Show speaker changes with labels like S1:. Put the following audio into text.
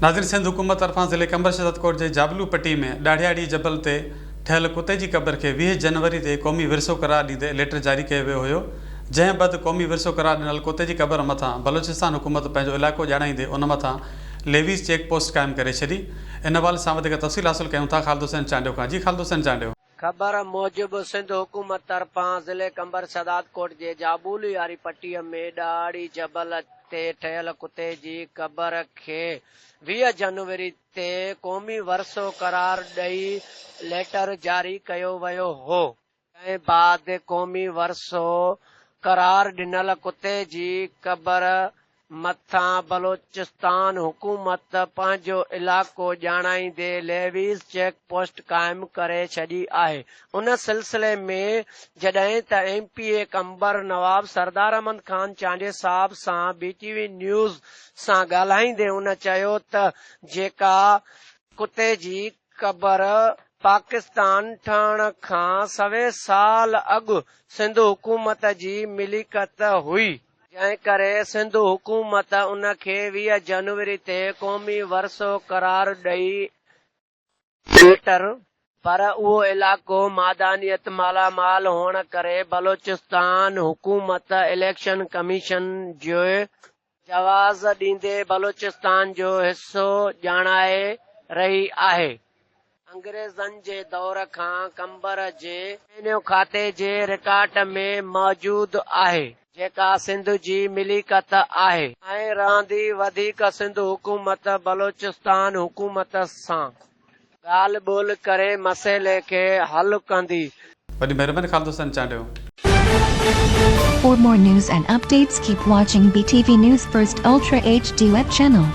S1: नाज़रीन, सिंध हुकूमत तरफ़ां ज़िले कंबर शहदतकोट जे जाबलू पट्टी में ॾाढ़ियाड़ी जबल ते ठहियल कुते जी क़बर खे 20 जनवरी ते क़ौमी विरसो करार ॾींदे लेटर जारी कयो वियो हुयो। जंहिं बैदि क़ौमी विरसो करार ॾिनल कुते जी क़बर मथां बलोचिस्तान हुकूमत पंहिंजो इलाइक़ो ॼाणाईंदे उन मथां लेवीज़ चेक पोस्ट क़ाइमु करे छॾी। इन हवाले सां वधीक तफ़सील हासिल कयूं था ख़ालिद हुसैन चांडियो खां। जी ख़ालिद हुसैन चांडियो।
S2: ख़बर मूजिबि सिंध हुकूमत तरफ़ां ज़िले कंबर शहदादकोट जे जाबूली वारी पट्टीअ में ॾाढ़ी जबल ते ठहियल कुते जी क़बर खे 20 जनवरी ते क़ौमी वरसो करार ॾेई लेटर जारी कयो वियो हो। ऐं बाद क़ौमी वरसो करार ॾिनल कुते जी क़बर मथां बलोचिस्तान हुकूमत पंहिंजो इलाइक़ो ॼाणाईंदे लेवीज़ चेक पोस्ट क़ाइमु करे छॾी आहे। उन सिलसिले में जॾहिं त MPA कंबर नवाब सरदार अहमद ख़ान चांडिया साहब सां BTV न्यूज़ सां ॻाल्हाईंदे उन चयो त जेका कुते जी क़बर पाकिस्तान ठहण खां 1.25 साल अॻु सिंध हुकूमत जी मिलिकत हुई, जंहिं करे सिंध हुकूमत उन खे 20 जनवरी ते क़ौमी वरसो करार ॾेई लेटर, पर उहो इलाइक़ो मादानियत मालामाल हुअण करे बलोचिस्तान हुकूमत इलेक्शन कमीशन जो जवाज़ ॾींदे बलोचिस्तान जो हिसो ॼाणाए रही आहे। अंग्रेज़नि जे दौर खां कंबर जे रेवेन्यू खाते जे रिकॉर्ड में मौजूद आहे, जेका सिंध जी मिलिकत आहे ऐं रहंदी वधीक सिंध हुकूमत बलोचिस्तान हुकूमत सां ॻाल्हि ॿोल करे मसइले खे हल कंदी।
S1: वॾी महिरबानी ख़ालिद Hussain Chandio.
S3: For more news and updates, keep watching BTV News First Ultra HD web channel.